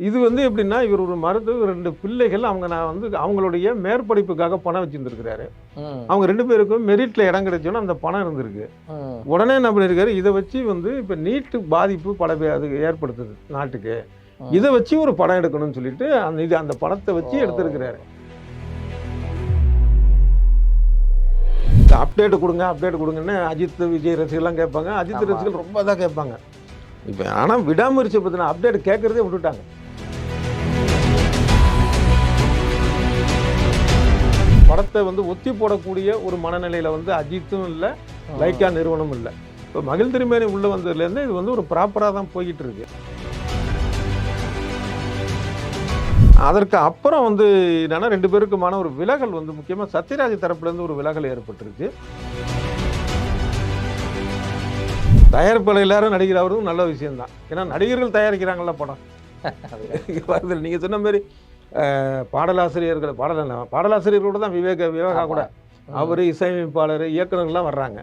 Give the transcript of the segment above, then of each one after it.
இது வந்து எப்படின்னா, இவர் ஒரு மருத்துவர், 2 பிள்ளைகள். நான் வந்து அவங்களுடைய மேற்படிப்புக்காக பணம் வச்சிருந்திருக்கிறாரு. ம். அவங்க 2 பேருக்கும் மெரிட்ல இடம் கிடைச்சோனே அந்த பணம் இருந்திருக்கு. ம். உடனே என்ன பண்ணியிருக்காரு, இத வச்சு வந்து இப்ப நீட் பாதிப்பு அது ஏற்படுத்துது நாட்டுக்கு. இத ம். வச்சு ஒரு படம் எடுக்கணும்னு சொல்லிட்டு, அந்த பணத்த வச்சு ஓ! எடுத்திருக்கிறாரு. இந்த அப்டேட் குடுங்க, அப்டேட் குடுங்கன்னு அஜித், விஜய் ரசிகர்லாம் கேட்பாங்க. அஜித் ஆமா. ரசிகர்கள் ரொம்ப தான் கேட்பாங்க. இப்ப ஆனா விடாமுயற்சிய பத்தின அப்டேட் கேட்கறதே விட்டுட்டாங்க. படத்த வந்து ஒத்தி போடக்கூடிய ஒரு மனநிலையில வந்து அஜித்தும் இல்ல, லைக்கா நிறுவனமும் இல்ல. இப்ப மகிழ் திருமேனி உள்ள வந்ததுலேருந்து இது வந்து ஒரு ப்ராப்பரா தான் போய்கிட்டு இருக்கு. அதற்கு அப்புறம் வந்து என்னன்னா 2 பேருக்குமான ஒரு விலகல் வந்து முக்கியமா சத்யராஜ் தரப்புலேருந்து ஒரு விலகல் ஏற்பட்டுருச்சு. தயாரிப்பாளர் எல்லாரும் நடிகர் ஆவறதும் நல்ல விஷயம் தான். ஏன்னா நடிகர்கள் தயாரிக்கிறாங்கல்ல படம். நீங்க சொன்ன மாரி பாடலாசிரியர்களோட தான் விவேகா கூட. அவரு இசையமைப்பாளர், இயக்குனர்லாம் வர்றாங்க.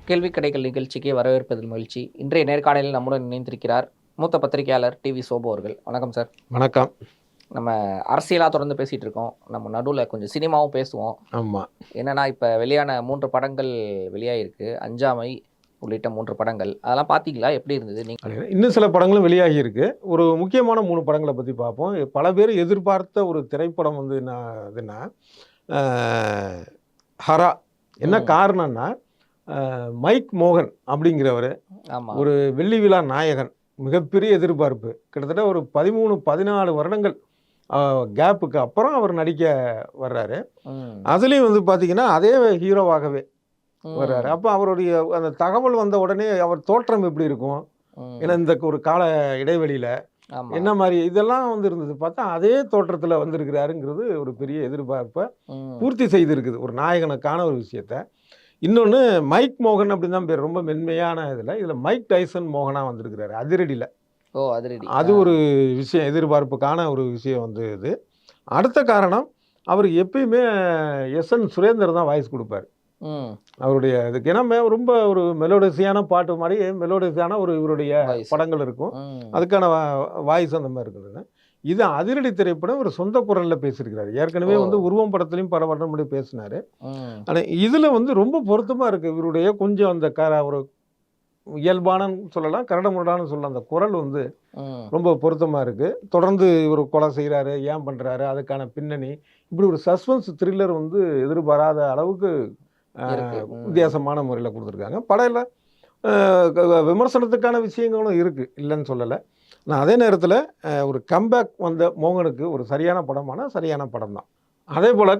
கேள்வி கடைகள் நிகழ்ச்சிக்கு வரவேற்பதில் மகிழ்ச்சி. இன்றைய நேர்காணலில் நம்முடன் இணைந்திருக்கிறார் மூத்த பத்திரிகையாளர் டிவி சோபு அவர்கள். வணக்கம் சார். வணக்கம். நம்ம அரசியலாக தொடர்ந்து பேசிகிட்டு இருக்கோம். நம்ம நடுவில் கொஞ்சம் சினிமாவும் பேசுவோம். ஆமாம். என்னென்னா இப்போ வெளியான 3 படங்கள் வெளியாகிருக்கு. அஞ்சாமை உள்ளிட்ட 3 படங்கள். அதெல்லாம் பார்த்தீங்களா? எப்படி இருந்தது? நீங்கள் இன்னும் சில படங்களும் வெளியாகி இருக்கு. ஒரு முக்கியமான 3 படங்களை பற்றி பார்ப்போம். பல பேர் எதிர்பார்த்த ஒரு திரைப்படம் வந்து இதுன்னா ஹரா. என்ன காரணம்னா, மைக் மோகன் அப்படிங்கிறவர் ஒரு வெள்ளி விழா நாயகன். மிகப்பெரிய எதிர்பார்ப்பு. கிட்டத்தட்ட ஒரு 13-14 வருடங்கள் கேப்புக்கு அப்புறம் அவர் நடிக்க வர்றாரு. அதுலேயும் வந்து பார்த்தீங்கன்னா அதே ஹீரோவாகவே வர்றாரு. அப்போ அவருடைய அந்த தகவல் வந்த உடனே அவர் தோற்றம் எப்படி இருக்கும், ஏன்னா இந்த ஒரு கால இடைவெளியில் என்ன மாதிரி இதெல்லாம் வந்து இருந்தது. பார்த்தா அதே தோற்றத்தில் வந்திருக்கிறாருங்கிறது ஒரு பெரிய எதிர்பார்ப்பை பூர்த்தி செய்திருக்குது, ஒரு நாயகனுக்கான ஒரு விஷயத்த. இன்னொன்று மைக் மோகன் அப்படின்னு தான் பேர், ரொம்ப மென்மையான இதில் மைக் டைசன் மோகனாக வந்திருக்கிறாரு அதிரடியில். அதிரடி அது ஒரு விஷயம், எதிர்பார்ப்புக்கான ஒரு விஷயம் வந்து இது. அடுத்த காரணம், அவர் எப்பயுமே எஸ்என் சுரேந்தர் தான் வாய்ஸ் கொடுப்பார் அவருடைய இதுக்கு. ஏன்னா ரொம்ப ஒரு மெலோடிஸியான பாட்டு மாதிரி மெலோடிஸியான ஒரு இவருடைய படங்கள் இருக்கும். அதுக்கான வாய்ஸ் அந்த மாதிரி இருக்குதுன்னு. இது அதிரடி திரைப்படம் ஒரு சொந்த குரலில் பேசியிருக்கிறாரு. ஏற்கனவே வந்து உருவம் படத்துலையும் பல வருடம் முன்னாடி பேசினார். ஆனால் இதில் வந்து ரொம்ப பொருத்தமாக இருக்குது. இவருடைய கொஞ்சம் அந்த ஒரு இயல்பானன்னு சொல்லலாம், கரடமுரடான்னு சொல்லலாம். அந்த குரல் வந்து ரொம்ப பொருத்தமாக இருக்குது. தொடர்ந்து இவர் கொலை செய்கிறாரு, ஏன் பண்ணுறாரு, அதுக்கான பின்னணி, இப்படி ஒரு சஸ்பென்ஸ் த்ரில்லர் வந்து எதிர்பாராத அளவுக்கு வித்தியாசமான முறையில் கொடுத்துருக்காங்க. படையில் விமர்சனத்துக்கான விஷயங்களும் இருக்குது, இல்லைன்னு சொல்லலை. நான் அதே நேரத்தில் ஒரு கம்பேக் வந்த மோகனுக்கு ஒரு சரியான படமான சரியான படம் தான். அதே போல்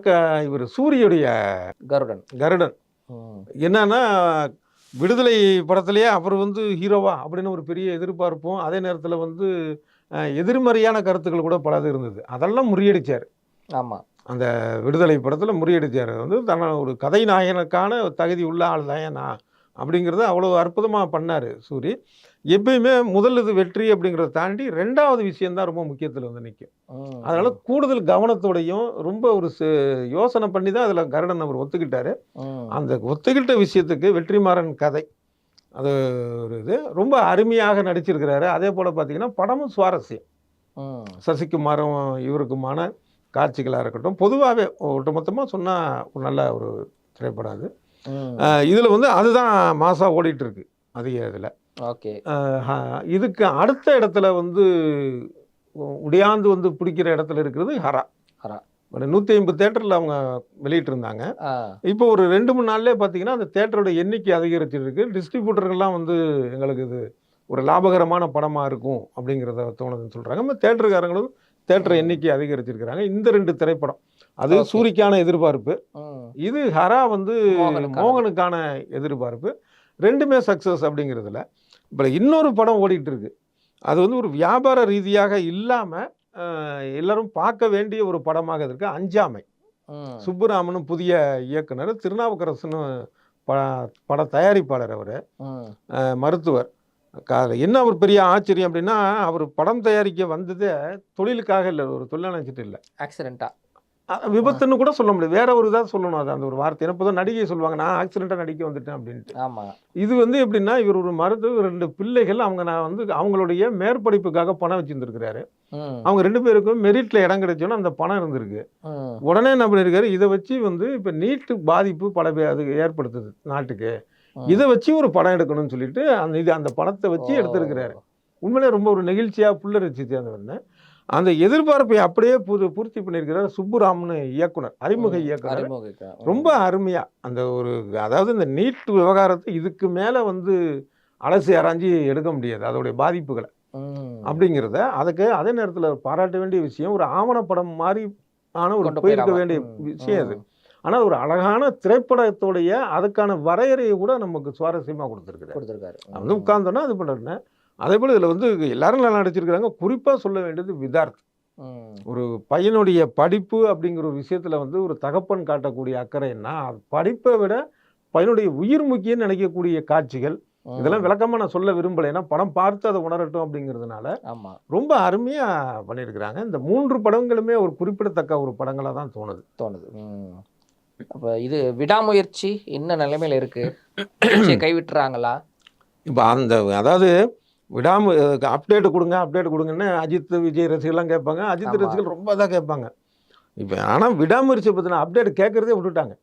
இவர் சூரியுடைய கருடன் என்னன்னா, விடுதலை படத்துலேயே அவர் வந்து ஹீரோவா அப்படின்னு ஒரு பெரிய எதிர்பார்ப்பும், அதே நேரத்தில் வந்து எதிர்மறையான கருத்துக்கள் கூட பலது இருந்தது. அதெல்லாம் முறியடித்தார். ஆமாம், அந்த விடுதலை படத்தில் முறியடித்தார். வந்து தன்னை ஒரு கதை நாயகனுக்கான தகுதி உள்ள ஆள் தான் நான் அப்படிங்கிறத அவ்வளோ அற்புதமாக பண்ணார் சூரி. எப்பயுமே முதல் இது வெற்றி அப்படிங்கிறத தாண்டி 2வது விஷயந்தான் ரொம்ப முக்கியத்தில் வந்து நிற்கும். அதனால் கூடுதல் கவனத்தோடையும் ரொம்ப ஒரு யோசனை பண்ணி தான் அதில் கருடன் அவர் ஒத்துக்கிட்டார். அந்த ஒத்துக்கிட்ட விஷயத்துக்கு வெற்றிமாறன் கதை அது ஒரு இது ரொம்ப அருமையாக நடிச்சிருக்கிறாரு. அதே போல் பார்த்தீங்கன்னா படமும் சுவாரஸ்யம். சசிகுமாரும் இவருக்குமான காட்சிகளாக இருக்கட்டும், பொதுவாகவே ஒட்டுமொத்தமாக சொன்னால் ஒரு நல்ல ஒரு திரைப்படம் அது. இதில் வந்து அதுதான் மாசாக ஓடிட்டுருக்கு அதிக இதில். ஓகே. இதுக்கு அடுத்த இடத்துல வந்து உடையாந்து வந்து பிடிக்கிற இடத்துல இருக்கிறது ஹரா. 150 தேட்டரில் அவங்க வெளியிட்டிருந்தாங்க. இப்போ ஒரு 2-3 நாள்லேயே பார்த்தீங்கன்னா அந்த தேட்டரோட எண்ணிக்கை அதிகரிச்சிருக்கு. டிஸ்ட்ரிபியூட்டர்கள்லாம் வந்து எங்களுக்கு இது ஒரு லாபகரமான படமாக இருக்கும் அப்படிங்கிறத தோணுதுன்னு சொல்கிறாங்க. நம்ம தேட்டருக்காரங்களும் தேட்டர் எண்ணிக்கை அதிகரிச்சிருக்கிறாங்க. இந்த 2 திரைப்படம், அது சூரிக்கான எதிர்பார்ப்பு, இது ஹரா வந்து மோகனுக்கான எதிர்பார்ப்பு. 2மே சக்ஸஸ் அப்படிங்கிறதுல. இப்போ இன்னொரு படம் ஓடிட்டு இருக்கு. அது வந்து ஒரு வியாபார ரீதியாக இல்லாமல் எல்லாரும் பார்க்க வேண்டிய ஒரு படமாக இருக்கு. அஞ்சாமை. சுப்புராமனும் புதிய இயக்குனர், திருநாவுக்கரசனு பட தயாரிப்பாளர், அவர் மருத்துவர். என்ன ஒரு பெரிய ஆச்சரியம் அப்படின்னா, அவர் படம் தயாரிக்க வந்ததே தொழிலுக்காக இல்லை, ஒரு தொழில் நினைச்சிட்டு இல்லை, ஆக்சிடென்ட்டா. விபத்துன்னு கூட சொல்ல முடியாது, வேற ஒரு இதாக சொல்லணும். அது அந்த ஒரு வார்த்தை இப்போதான் நடிகை சொல்லுவாங்க, நான் ஆக்சிடென்ட்டாக நடிக்க வந்துட்டேன் அப்படின்ட்டு. ஆமா. இது வந்து எப்படின்னா, இவர் ஒரு மருத்துவர், 2 பிள்ளைகள், நான் வந்து அவங்களுடைய மேற்படிப்புக்காக பணம் வச்சிருந்துருக்கிறாரு. அவங்க 2 பேருக்கும் மெரிட்ல இடம் கிடைச்சோன்னா அந்த பணம் இருந்திருக்கு. உடனே என்ன பண்ணியிருக்காரு, இதை வச்சு வந்து இப்போ நீட்டு பாதிப்பு பல பேர் அது ஏற்படுத்துது நாட்டுக்கு, இதை வச்சு ஒரு படம் எடுக்கணும்னு சொல்லிட்டு அந்த பணத்தை வச்சு எடுத்திருக்கிறாரு. உண்மையிலே ரொம்ப ஒரு நெகிழ்ச்சியாக புல்லரிச்சு அந்த அந்த எதிர்பார்ப்பை அப்படியே பூர்த்தி பண்ணியிருக்கிறார் சுப்புராம்னு இயக்குனர், அறிமுக இயக்குனர். ரொம்ப அருமையா அந்த ஒரு, அதாவது இந்த நீட் விவகாரத்தை இதுக்கு மேல வந்து அலசி ஆராய்ச்சி எடுக்க முடியாது அதோடைய பாதிப்புகளை அப்படிங்கிறத. அதுக்கு அதே நேரத்தில் பாராட்ட வேண்டிய விஷயம், ஒரு ஆவணப்படம் மாதிரி ஆன ஒரு போயிருக்க வேண்டிய விஷயம் அது. ஆனால் ஒரு அழகான திரைப்படத்தோடைய அதுக்கான வரையறையை கூட நமக்கு சுவாரஸ்யமாக கொடுத்துருக்காரு. வந்து உட்கார்ந்தோன்னா அது பண்ணுறேன். அதே போல் இதில் வந்து எல்லாரும் நல்லா நடிச்சிருக்கிறாங்க. குறிப்பாக சொல்ல வேண்டியது விதார்த். ஒரு பையனுடைய படிப்பு அப்படிங்கிற ஒரு விஷயத்தில் வந்து ஒரு தகப்பன் காட்டக்கூடிய அக்கறைன்னா, படிப்பை விட பையனுடைய உயிர் முக்கியம்னு நினைக்கக்கூடிய காட்சிகள், இதெல்லாம் விளக்கமாக நான் சொல்ல விரும்பலை, ஏன்னா படம் பார்த்து அதை உணரட்டும் அப்படிங்கிறதுனால ரொம்ப அருமையாக பண்ணியிருக்கிறாங்க. இந்த 3 படங்களுமே ஒரு குறிப்பிடத்தக்க ஒரு படங்களாக தான் தோணுது. அப்போ இது விடாமுயற்சி என்ன நிலைமையில் இருக்கு, கைவிட்டுறாங்களா? இப்போ அதாவது அப்டேட் கொடுங்கன்னு அஜித் விஜய் ரசிகர்லாம் கேட்பாங்க. அஜித் ரசிகர்கள் ரொம்ப தான் கேட்பாங்க இப்போ. ஆனால் விடாமுயற்சி பற்றின அப்டேட் கேட்குறதே விட்டுட்டாங்க.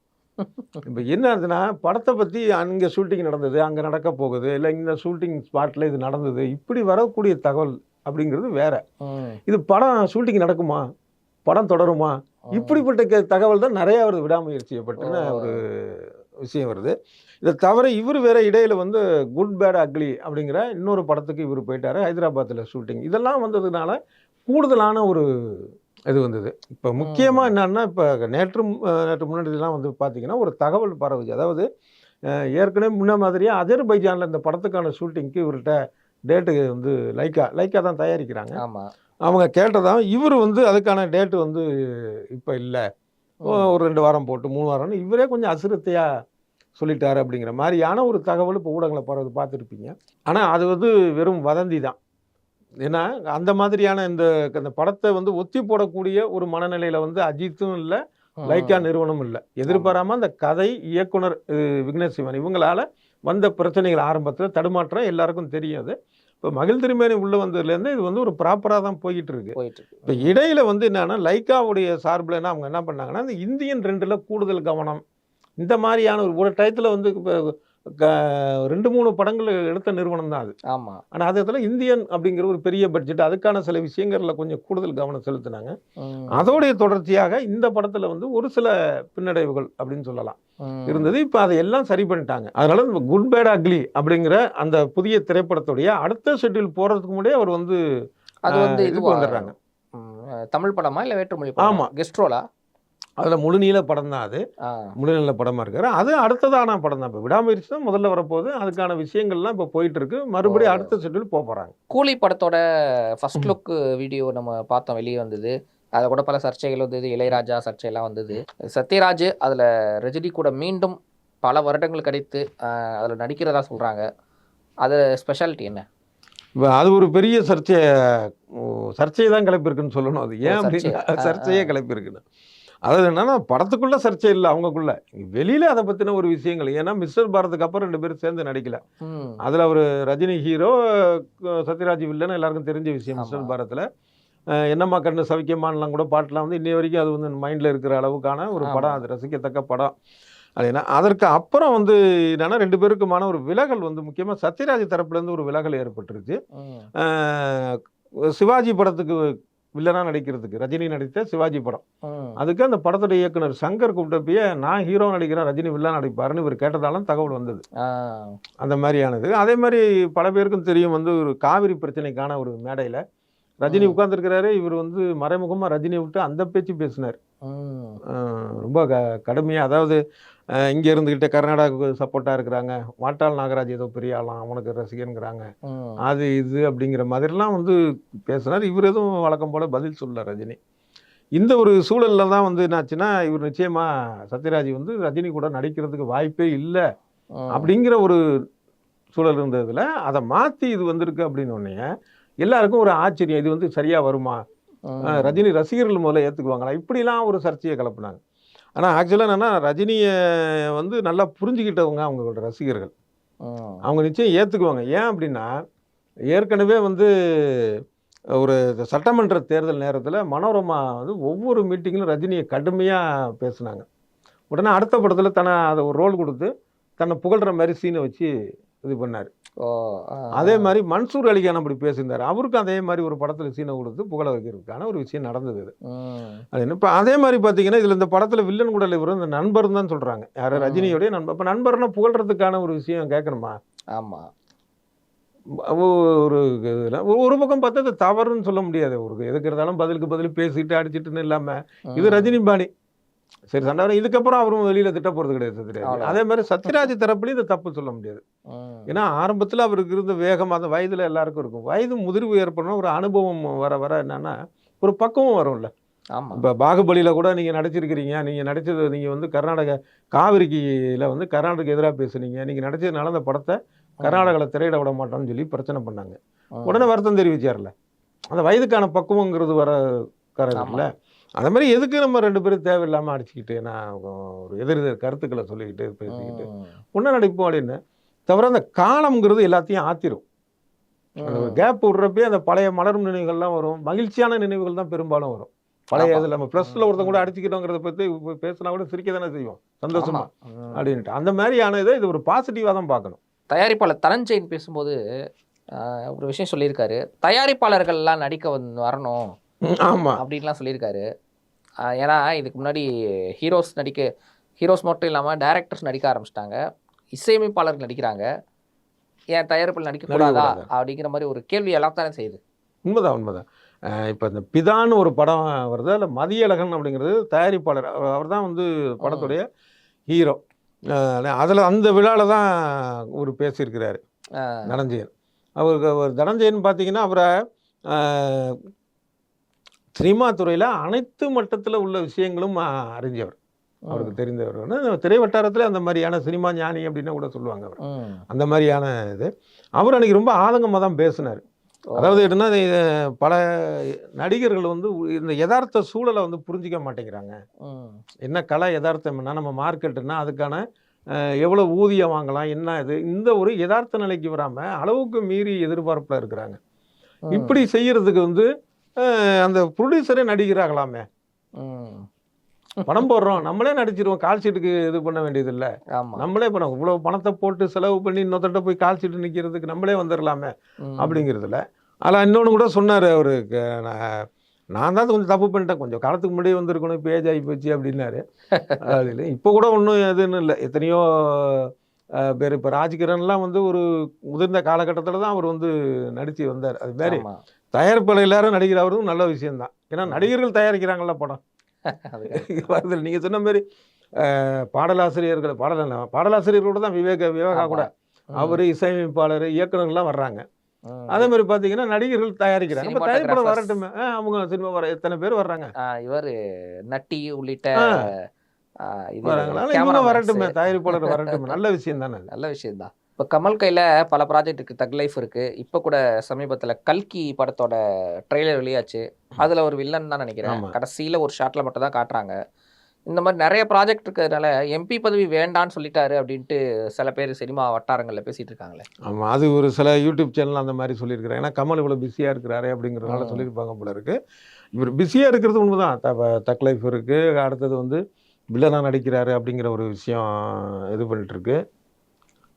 இப்போ என்ன ஆகுதுன்னா, படத்தை பற்றி அங்கே ஷூட்டிங் நடந்தது, அங்கே நடக்க போகுது, இல்லை இந்த ஷூட்டிங் ஸ்பாட்டில் இது நடந்தது, இப்படி வரக்கூடிய தகவல் அப்படிங்கிறது வேற. இது படம் ஷூட்டிங் நடக்குமா, படம் தொடருமா, இப்படிப்பட்ட தகவல் தான் நிறையா வருது விடாமுயற்சியை பற்றின ஒரு விஷயம் வருது. இதை தவிர இவர் வேற இடையில வந்து குட் பேட் அக்லி அப்படிங்கிற இன்னொரு படத்துக்கு இவர் போயிட்டாரு, ஹைதராபாத்தில் ஷூட்டிங். இதெல்லாம் வந்ததுனால கூடுதலான ஒரு இது வந்தது. இப்போ முக்கியமாக என்னன்னா, இப்போ நேற்று முன்னாடிலாம் வந்து பார்த்தீங்கன்னா ஒரு தகவல் பரவுச்சு. அதாவது ஏற்கனவே முன்ன மாதிரியாக அஜர்பைஜானில் இந்த படத்துக்கான ஷூட்டிங்க்கு இவர்கிட்ட டேட்டு வந்து லைக்கா தான் தயாரிக்கிறாங்க. அவங்க கேட்டதான் இவர் வந்து அதுக்கான டேட்டு வந்து இப்போ இல்லை, ஒரு 2 வாரம் போட்டு 3 வாரம்னு இவரே கொஞ்சம் அசிரத்தையாக சொல்லிட்டாரு அப்படிங்கிற மாதிரியான ஒரு தகவல் இப்போ ஊடகங்களை பரவது பார்த்துருப்பீங்க. ஆனால் அது வந்து வெறும் வதந்தி தான். ஏன்னா அந்த மாதிரியான இந்த படத்தை வந்து ஒத்தி போடக்கூடிய ஒரு மனநிலையில் வந்து அஜித்தும் இல்லை, லைக்கா நிறுவனம் இல்லை. எதிர்பாராமல் அந்த கதை, இயக்குனர் விக்னேஷ் சிவன் இவங்களால வந்த பிரச்சனைகள் ஆரம்பத்தில் தடுமாற்றம் எல்லாருக்கும் தெரியும். அது இப்போ மகிழ் திருமேனி உள்ளே வந்ததுலேருந்து இது வந்து ஒரு ப்ராப்பராக தான் போய்கிட்டு இருக்கு. இப்போ இடையில வந்து என்னன்னா, லைக்காவுடைய சார்பில்னா அவங்க என்ன பண்ணாங்கன்னா, இந்த இந்தியன் 2ல் கூடுதல் கவனம், இந்த மாதிரியான ஒரு டயத்தில் வந்து இப்போ 2-3 படங்கள் எடுத்த நிறுவனம் தான் அது. ஆனால் அதே இந்தியன் அப்படிங்கிற ஒரு பெரிய பட்ஜெட், அதுக்கான சில விஷயங்கள்ல கொஞ்சம் கூடுதல் கவனம் செலுத்தினாங்க. அதோடைய தொடர்ச்சியாக இந்த படத்தில் வந்து ஒரு சில பின்னடைவுகள் அப்படின்னு சொல்லலாம் இருந்தது. இப்போ அதை எல்லாம் சரி பண்ணிட்டாங்க. அதனால குட் பேட் அக்லி அப்படிங்கிற அந்த புதிய திரைப்படத்துடைய அடுத்த ஷெட்யூல் போறதுக்கு முன்னாடியே அவர் வந்து இதுக்கு வந்துடுறாங்க. தமிழ் படமா இல்லை வேற்றுமொழி? ஆமாம், கெஸ்ட் ரோலா? அதில் முழுநீள படம் தான், அது முழுநீள படமாக இருக்காரு. அது அடுத்ததான படம் தான். இப்போ விடாமுயற்சி தான் முதல்ல வரப்போகுது. அதுக்கான விஷயங்கள்லாம் இப்போ போயிட்டு இருக்கு. மறுபடியும் அடுத்த ஷெட்யூல் போகிறாங்க. கூலி படத்தோட ஃபர்ஸ்ட் லுக் வீடியோ நம்ம பார்த்தோம், வெளியே வந்தது. அதில் கூட பல சர்ச்சைகள் வந்தது, இளையராஜா சர்ச்சையெல்லாம் வந்தது. சத்யராஜ் அதில் ரஜினி கூட மீண்டும் பல வருடங்கள் கழித்து அதில் நடிக்கிறதா சொல்கிறாங்க. அது ஸ்பெஷாலிட்டி என்ன? இப்போ அது ஒரு பெரிய சர்ச்சையை தான் கிளப்பியிருக்குன்னு சொல்லணும். அது ஏன் அப்படின்னா சர்ச்சையே கிளப்பியிருக்குன்னு, அதாவது என்னன்னா, படத்துக்குள்ள சர்ச்சை இல்லை, அவங்களுக்குள்ள வெளியில அதை பத்தின ஒரு விஷயங்கள். ஏன்னா மிஸ்டர் பாரத்துக்கு அப்புறம் 2 பேரும் சேர்ந்து நடிக்கல. அதுல ஒரு ரஜினி ஹீரோ, சத்யராஜ் வில்லன்னு எல்லாருக்கும் தெரிஞ்ச விஷயம். மிஸ்டர் பாரத்தில் என்னம்மா கண்ணு சவிக்கமானலாம் கூட பாட்டெலாம் வந்து இன்னைய வரைக்கும் அது வந்து மைண்டில் இருக்கிற அளவுக்கான ஒரு படம். அது ரசிக்கத்தக்க படம். அது என்ன, அதற்கு அப்புறம் வந்து என்னன்னா 2 பேருக்குமான ஒரு விலகல் வந்து முக்கியமாக சத்யராஜ் தரப்புலேருந்து ஒரு விலகல் ஏற்பட்டுருச்சு. சிவாஜி படத்துக்கு வில்லனா நடிக்கிறதுக்கு, ரஜினி நடித்த சிவாஜி படம், அதுக்கு அந்த படத்தோட இயக்குனர் சங்கர் கூப்பிட்டப்பயே நான் ஹீரோ நடிக்கிறேன், ரஜினி வில்லா நடிப்பாருன்னு இவர் கேட்டதாலும் தகவல் வந்தது. அந்த மாதிரியானது. அதே மாதிரி பல பேருக்கும் தெரியும், வந்து ஒரு காவிரி பிரச்சனைக்கான ஒரு மேடையில் ரஜினி உட்கார்ந்துருக்கிறாரு. இவர் வந்து மறைமுகமாக ரஜினியை விட்டு அந்த பேச்சு பேசினார் ரொம்ப கடுமையாக. அதாவது இங்கே இருந்துக்கிட்டே கர்நாடகாவுக்கு சப்போர்ட்டாக இருக்கிறாங்க, வாட்டாள் நாகராஜ் ஏதோ பெரிய ஆளாம், அவனுக்கு ரசிகனுங்கிறாங்க, அது இது அப்படிங்கிற மாதிரிலாம் வந்து பேசினார். இவர் எதுவும் வழக்கம் போல் பதில் சொல்லல ரஜினி. இந்த ஒரு சூழலில் தான் வந்து என்னாச்சுன்னா, இவர் நிச்சயமாக சத்யராஜ் வந்து ரஜினி கூட நடிக்கிறதுக்கு வாய்ப்பே இல்லை அப்படிங்கிற ஒரு சூழல் இருந்ததில் அதை மாற்றி இது வந்திருக்கு அப்படின்னு ஒன்னே எல்லாருக்கும் ஒரு ஆச்சரியம். இது வந்து சரியாக வருமா, ரஜினி ரசிகர்கள் முதல்ல ஏற்றுக்குவாங்களா, இப்படிலாம் ஒரு சர்ச்சையை கிளப்புனாங்க. ஆனால் ஆக்சுவலாக என்னென்னா ரஜினியை வந்து நல்லா புரிஞ்சுக்கிட்டவங்க அவங்களோட ரசிகர்கள். அவங்க நிச்சயம் ஏற்றுக்குவாங்க. ஏன் அப்படின்னா ஏற்கனவே வந்து ஒரு சட்டமன்ற தேர்தல் நேரத்தில் மனோரமா வந்து ஒவ்வொரு மீட்டிங்கிலும் ரஜினியை கடுமையாக பேசுனாங்க. உடனே அடுத்த படத்தில் தன்னை அதை ஒரு ரோல் கொடுத்து தன்னை புகழ்கிற மாதிரி சீனை வச்சு இது பண்ணார். அதே மாதிரி மன்சூர் அலிகான் அப்படி பேசியிருந்தார். அவருக்கும் அதே மாதிரி ஒரு படத்தில் சீனை கொடுத்து புகழ வைக்கிறதுக்கான ஒரு விஷயம் நடந்தது. அது என்ன இப்போ அதே மாதிரி பார்த்தீங்கன்னா இதில் இந்த படத்தில் வில்லன் கூட இவர் இந்த நண்பர் தான் சொல்கிறாங்க. யார்? ரஜினியோடைய நண்பர். இப்போ நண்பர்னா புகழ்றதுக்கான ஒரு விஷயம் கேட்கணுமா? ஆமாம். ஒரு ஒரு பக்கம் பார்த்தா அது தவறுன்னு சொல்ல முடியாது. ஒரு எதுக்கு இருந்தாலும் பதிலுக்கு பதில் பேசிட்டு அடிச்சுட்டுன்னு இல்லாமல் இது ரஜினி பாணி. சரி சண்டை இதுக்கப்புறம் அவரும் வெளியில் திட்ட போகிறது கிடையாது சத்யராஜ். அதே மாதிரி சத்யராஜ் தரப்புலையும் இதை தப்பு சொல்ல முடியாது. ஏன்னா ஆரம்பத்தில் அவருக்கு இருந்த வேகம் அந்த வயதில் எல்லாருக்கும் இருக்கும். வயது முதிர்வு ஏற்படணும், ஒரு அனுபவம் வர வர என்னன்னா ஒரு பக்குவம் வரும்ல. இப்போ பாகுபலியில் கூட நீங்கள் நடிச்சிருக்கிறீங்க. நீங்கள் நடித்தது நீங்கள் வந்து கர்நாடக காவிரிக்கியில் வந்து கர்நாடக எதிராக பேசுனீங்க. நீங்கள் நடிச்சதுனால அந்த படத்தை கர்நாடகாவில் திரையிட விட மாட்டோம்னு சொல்லி பிரச்சனை பண்ணாங்க. உடனே வருத்தம் தெரிவிச்சார்ல. அந்த வயதுக்கான பக்குவங்கிறது வர கரெக்டுல. அந்த மாதிரி எதுக்கு நம்ம ரெண்டு பேரும் தேவையில்லாமல் அடிச்சுக்கிட்டு நான் ஒரு எதிர் கருத்துக்களை சொல்லிக்கிட்டு பேசிக்கிட்டு ஒன்றும் நடிப்போம் அப்படின்னு தவிர அந்த காலம்ங்கிறது எல்லாத்தையும் ஆத்திரும். அந்த ஒரு கேப் விடுறப்பே அந்த பழைய மலரும் நினைவுகள்லாம் வரும். மகிழ்ச்சியான நினைவுகள் தான் பெரும்பாலும் வரும். பழைய இதில் நம்ம ப்ளஸில் ஒருத்தங்க கூட அடிச்சுக்கிட்டோங்கிறத பற்றி பேசினா கூட சிரிக்க தானே செய்வோம் சந்தோஷமா அப்படின்ட்டு. அந்த மாதிரியான இதை இது ஒரு பாசிட்டிவாக தான் பார்க்கணும். தயாரிப்பாளர் தனஞ்சயன் பேசும்போது ஒரு விஷயம் சொல்லியிருக்காரு. தயாரிப்பாளர்கள்லாம் நடிக்க வரணும் ஆமாம் அப்படின்லாம் சொல்லியிருக்காரு. ஏன்னா இதுக்கு முன்னாடி ஹீரோஸ் மட்டும் இல்லாமல் டைரக்டர்ஸ் நடிக்க ஆரம்பிச்சிட்டாங்க, இசையமைப்பாளர்கள் நடிக்கிறாங்க, ஏன் தயாரிப்பில் நடிக்கக்கூடாதா அப்படிங்கிற மாதிரி ஒரு கேள்வி எல்லாத்தானே செய்யுது. உண்மைதான். இப்போ இந்த பிதான்னு ஒரு படம் வருது. அதில் மதியழகன் அப்படிங்கிறது தயாரிப்பாளர். அவர் தான் வந்து படத்துடைய ஹீரோ. அதில் அந்த விழாவில் தான் ஒரு பேசியிருக்கிறாரு தனஞ்சயன். அவர் தனஞ்சயன் பார்த்தீங்கன்னா அவரை சினிமா துறையில் அனைத்து மட்டத்தில் உள்ள விஷயங்களும் அறிஞ்சவர், அவருக்கு தெரிந்தவர். திரை வட்டாரத்தில் அந்த மாதிரியான சினிமா ஞானி அப்படின்னு கூட சொல்லுவாங்க அவர். அந்த மாதிரியான இது அவர் அன்றைக்கி ரொம்ப ஆதங்கமாக தான் பேசினார். அதாவது என்னன்னா பல நடிகர்கள் வந்து இந்த யதார்த்த சூழலை வந்து புரிஞ்சிக்க மாட்டேங்கிறாங்க. என்ன கலை யதார்த்தம்னா நம்ம மார்க்கெட்டுன்னா அதுக்கான எவ்வளோ ஊதியம் வாங்கலாம், என்ன இது, இந்த ஒரு யதார்த்த நிலைக்கு வராமல் அளவுக்கு மீறி எதிர்பார்ப்பில் இருக்கிறாங்க. இப்படி செய்யறதுக்கு வந்து அந்த ப்ரொடியூசரே நடிக்கிறாங்களாமே. படம் போடுறோம் நம்மளே நடிச்சிருவோம், கால் ஷீட்டுக்கு இது பண்ண வேண்டியது இல்லை, நம்மளே பண்ணோம், இவ்வளோ பணத்தை போட்டு செலவு பண்ணி இன்னொருத்த போய் கால் ஷீட்டு நிற்கிறதுக்கு நம்மளே வந்துடலாமே அப்படிங்கிறதுல. அதில் இன்னொன்று கூட சொன்னார் அவருக்கு, நான் தான் கொஞ்சம் தப்பு பண்ணிட்டேன், கொஞ்சம் காலத்துக்கு முன்னாடியே வந்திருக்கணும், இப்போ ஏஜ் ஆகி போச்சு அப்படின்னாரு. அதில் இப்போ கூட ஒன்றும் எதுன்னு இல்லை, எத்தனையோ பேர் இப்போ ராஜ்கிரன்லாம் வந்து ஒரு முதிர்ந்த காலகட்டத்தில் தான் அவர் வந்து நடித்து வந்தார். அது மாதிரி தயாரிப்பாளர் எல்லாரும் நடிக்கிறவரும் நல்ல விஷயம்தான். ஏன்னா நடிகர்கள் தயாரிக்கிறாங்கல்ல படம் வருது. நீங்கள் சொன்ன மாதிரி பாடலாசிரியர்களோட தான் விவேகா கூட அவர் இசையமைப்பாளர் இயக்குநர்கள்லாம் வர்றாங்க. அதே மாதிரி பார்த்தீங்கன்னா நடிகர்கள் தயாரிக்கிறாங்க. இப்போ தயாரிப்பாளர் வரட்டுமே, அவங்க சினிமா வர எத்தனை பேர் வர்றாங்க, இவர் நட்டி உள்ளிட்ட வராங்களா, வரட்டுமே, தயாரிப்பாளர் வரட்டுமே, நல்ல விஷயம் தானே, நல்ல விஷயம் தான். இப்போ கமல் கையில் பல ப்ராஜெக்ட் இருக்குது, தக் லைஃப் இருக்குது, இப்போ கூட சமீபத்தில் கல்கி படத்தோட ட்ரெய்லர் வெளியாச்சு. அதில் ஒரு வில்லன் தான் நினைக்கிறேன், கடைசியில் ஒரு ஷாட்டில் மட்டும் தான் காட்டுறாங்க. இந்த மாதிரி நிறைய ப்ராஜெக்ட் இருக்கிறதுனால எம்பி பதவி வேண்டான்னு சொல்லிட்டாரு அப்படின்ட்டு சில பேர் சினிமா வட்டாரங்களில் பேசிகிட்டு இருக்காங்களே. ஆமாம், அது ஒரு சில யூடியூப் சேனல் அந்த மாதிரி சொல்லியிருக்கிறாங்க. ஏன்னா கமல் இவ்வளோ பிஸியாக இருக்கிறாரு அப்படிங்கிறதுனால சொல்லியிருப்பாங்க போல இருக்குது. இவர் பிஸியாக இருக்கிறது உண்மை தான். தக் லைஃப் இருக்குது, அடுத்தது வந்து வில்லனாக நடிக்கிறாரு அப்படிங்கிற ஒரு விஷயம் இது பண்ணிட்டுருக்கு.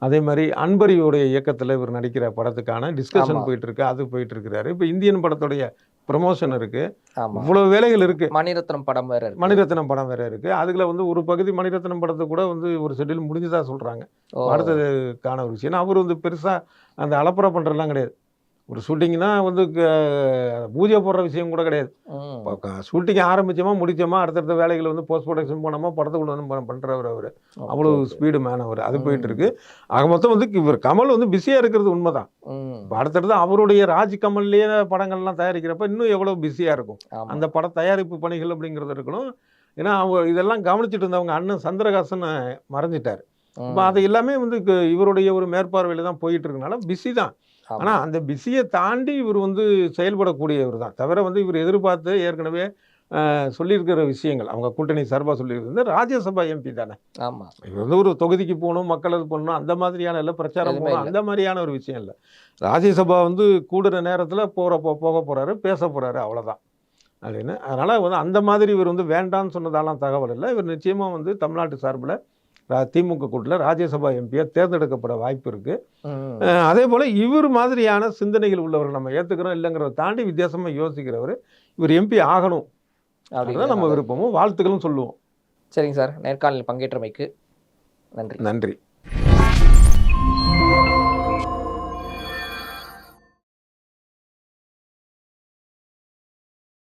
அதே மாதிரி அன்பரியோடைய இயக்கத்தில் இவர் நடிக்கிற படத்துக்கான டிஸ்கஷன் போயிட்டுருக்கு, அது போயிட்டுருக்கிறாரு. இப்போ இந்தியன் படத்துடைய ப்ரமோஷன் இருக்குது, இவ்வளோ வேலைகள் இருக்குது. மணிரத்னம் படம் வேறு இருக்குது. அதுல வந்து ஒரு பகுதி மணிரத்னம் படத்தை கூட வந்து ஒரு ஷெட்யூல் முடிஞ்சுதான் சொல்கிறாங்க. அடுத்ததுக்கான ஒரு விஷயம் அவர் வந்து பெருசாக அந்த அலப்புறம் பண்ணுறதுலாம் கிடையாது. ஒரு ஷூட்டிங்னா வந்து பூஜை போடுற விஷயம் கூட கிடையாது. ஷூட்டிங் ஆரம்பித்தோமா முடித்தோமா அடுத்தடுத்த வேலைகள் வந்து போஸ்ட் ப்ரொடக்ஷன் போனோமா படத்துக்குள்ள வந்து பண்ணுறவர் அவர். அவ்வளோ ஸ்பீடு மேன் அவர். அது போயிட்டுருக்கு. ஆக மொத்தம் வந்து இவர் கமல் வந்து பிஸியாக இருக்கிறது உண்மைதான். இப்போ அடுத்தடுத்து அவருடைய ராஜ் கமல்லையே படங்கள்லாம் தயாரிக்கிறப்ப இன்னும் எவ்வளோ பிஸியாக இருக்கும் அந்த பட தயாரிப்பு பணிகள் அப்படிங்கிறது இருக்கணும். ஏன்னா அவங்க இதெல்லாம் கவனிச்சுட்டு இருந்தவங்க அண்ணன் சந்திரகாசன் மறைஞ்சிட்டார். இப்போ அது எல்லாமே வந்து இவருடைய ஒரு மேற்பார்வையில் தான் போயிட்டு இருக்கனால பிஸி தான். ஆனால் அந்த பிஸியை தாண்டி இவர் வந்து செயல்படக்கூடியவர் தான். தவிர வந்து இவர் எதிர்பார்த்து ஏற்கனவே சொல்லியிருக்கிற விஷயங்கள் அவங்க கூட்டணி சார்பாக சொல்லியிருக்கிறது ராஜ்யசபா எம்பி தானே. ஆமாம். இவர் வந்து ஒரு தொகுதிக்கு போகணும், மக்கள் இது பண்ணணும், அந்த மாதிரியான இல்லை, பிரச்சாரம் போகணும், அந்த மாதிரியான ஒரு விஷயம் இல்லை. ராஜ்யசபா வந்து கூடுற நேரத்தில் போக போகிறாரு, பேச போகிறாரு, அவ்வளோதான் அப்படின்னு. அதனால் வந்து அந்த மாதிரி இவர் வந்து வேண்டான்னு சொன்னதாலாம் தகவல் இல்லை. இவர் நிச்சயமாக வந்து தமிழ்நாட்டு சார்பில் திமுக கூட்டில் ராஜ்யசபா எம்பியாக தேர்ந்தெடுக்கப்பட வாய்ப்பு இருக்குது. அதே போல் இவர் மாதிரியான சிந்தனைகள் உள்ளவர் நம்ம ஏற்றுக்கிறோம் இல்லைங்கிறத தாண்டி வித்தியாசமாக யோசிக்கிறவர் இவர் எம்பி ஆகணும் அப்படின்னா நம்ம விருப்பமும் வாழ்த்துக்களும் சொல்லுவோம். சரிங்க சார், நேர்காணலில் பங்கேற்றமைக்கு நன்றி. நன்றி.